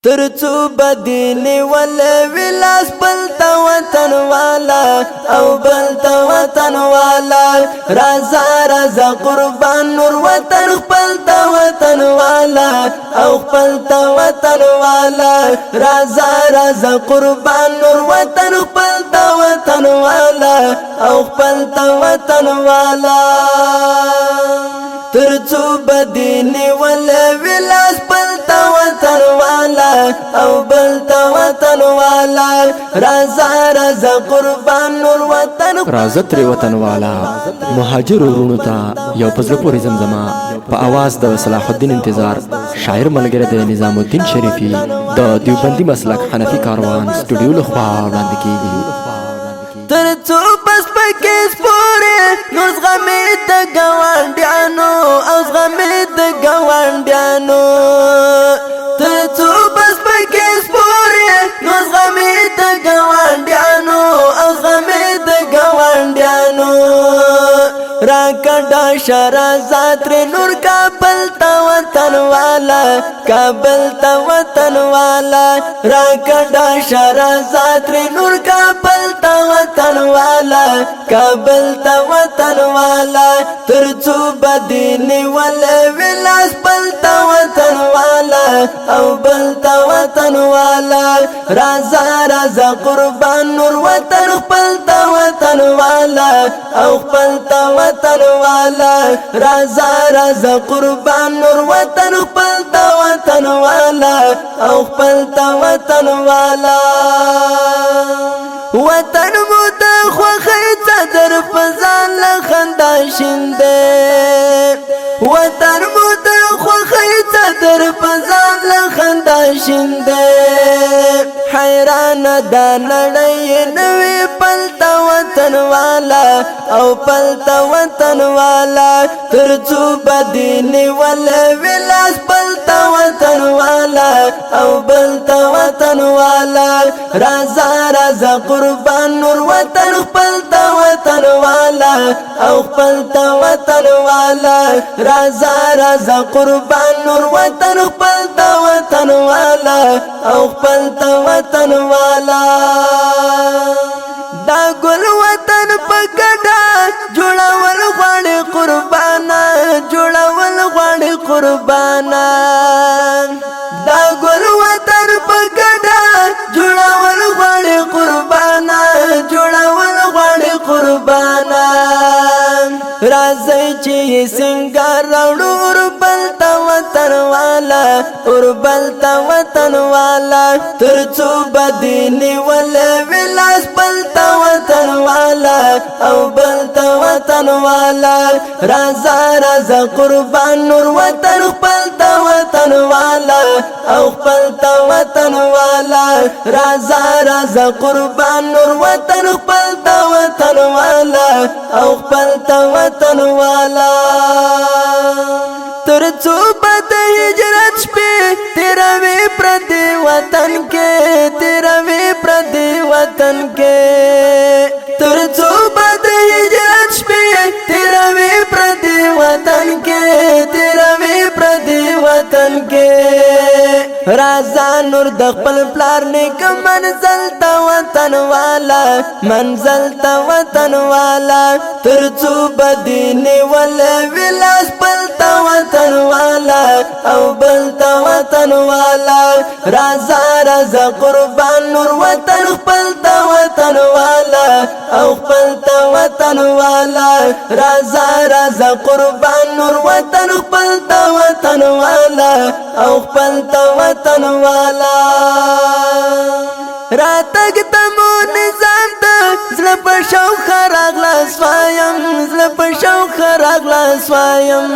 ترڅو بدینی ول ولاس بلتا وطن والا او بلتا وطن والا رازا رازا قربان نور وطن خپلتا وطن والا او خپلتا وطن والا رازا رازا قربان نور وطن خپلتا وطن والا او خپلتا وطن والا ترڅو بدینی ول ولاس بلتا وطن والا او بلتا وطن والا رازا رازا قربان نور وطن رازا تری وطن والا مهاجر ورونو ته یو پزړه پورې زمزمه په आवाज د صلاح الدین انتظار شاعر ملګری د نظام الدین شریفی د دیوبندی مسلک حنفی کاروان سټوډیو لخوا وړاندې کیږي ترڅو بس پکې سپورې نو زغمې د ګاونډیانو او زغمې د ګاونډیانو ترڅو بس پکې سپورې نو زغمې د ګاونډیانو او زغمې د ګاونډیانو راکډا شرازا تر نور کابل تا وطن والا کابل تا وطن والا راکډا شرازا تر نور کابل تا وطن والا کابل تا وطن والا ترڅو بدینی ول ولاس بلتا وطن والا او بلتا وطن والا رازا رازا قربان نور وطن خپلتا وطن والا او خپلتا وطن والا رازا رازا قربان نور وطن خپلتا وطن والا او خپلتا وطن والا وطن مو د خوخی صدر فزان لخندا شنده وطن مو د خوخی صدر فزان لخندا شنده حیران دا نړۍ نوی پلتا وطن والا او پلتا وطن والا ترڅو بدینی ول ولاس پلتا وطن والا او بلتا وطن والا رازا رازا قربان نور وطن خپلتا وطن والا او خپلتا وطن والا رازا رازا قربان نور وطن خپلتا وطن والا او خپلتا وطن والا دا ګل وطن پکډا جوړول غواړي قربانا جوړول غواړي قربانا دا ګل وطن پکډا جوړول غواړي قربانا جوړول غواړي قربانا راځي چې سنگار راوړو بلتا وطن والا اور بلتا وطن والا ترڅو بدینی ول ولاس بلتا وطن والا او بلتا وطن والا رازا رازا قربان نور وطن خپلتا وطن والا او خپلتا وطن والا رازا رازا قربان نور وطن خپلتا وطن والا او خپلتا وطن والا ترڅو بد هجرت شپې تیروي پردي وطن کې تیروي پردي وطن کې ترڅو بد هجرت شپې تیروي پردي وطن کې تیروي پردي وطن کې رازا نور د خپل پلار نیک منزل تا وطن والا منزل تا وطن والا ترڅو بدینی ول ولاس بلتا وطن والا او بلتا وطن والا رازا رازا قربان نور وطن خپلتا وطن والا او خپلتا وطن والا رازا رازا قربان نور وطن خپلتا وطن والا او خپلتا وطن والا راتګ تمو نظام ته زړه په شوق راغلا سوایم زړه په شوق راغلا سوایم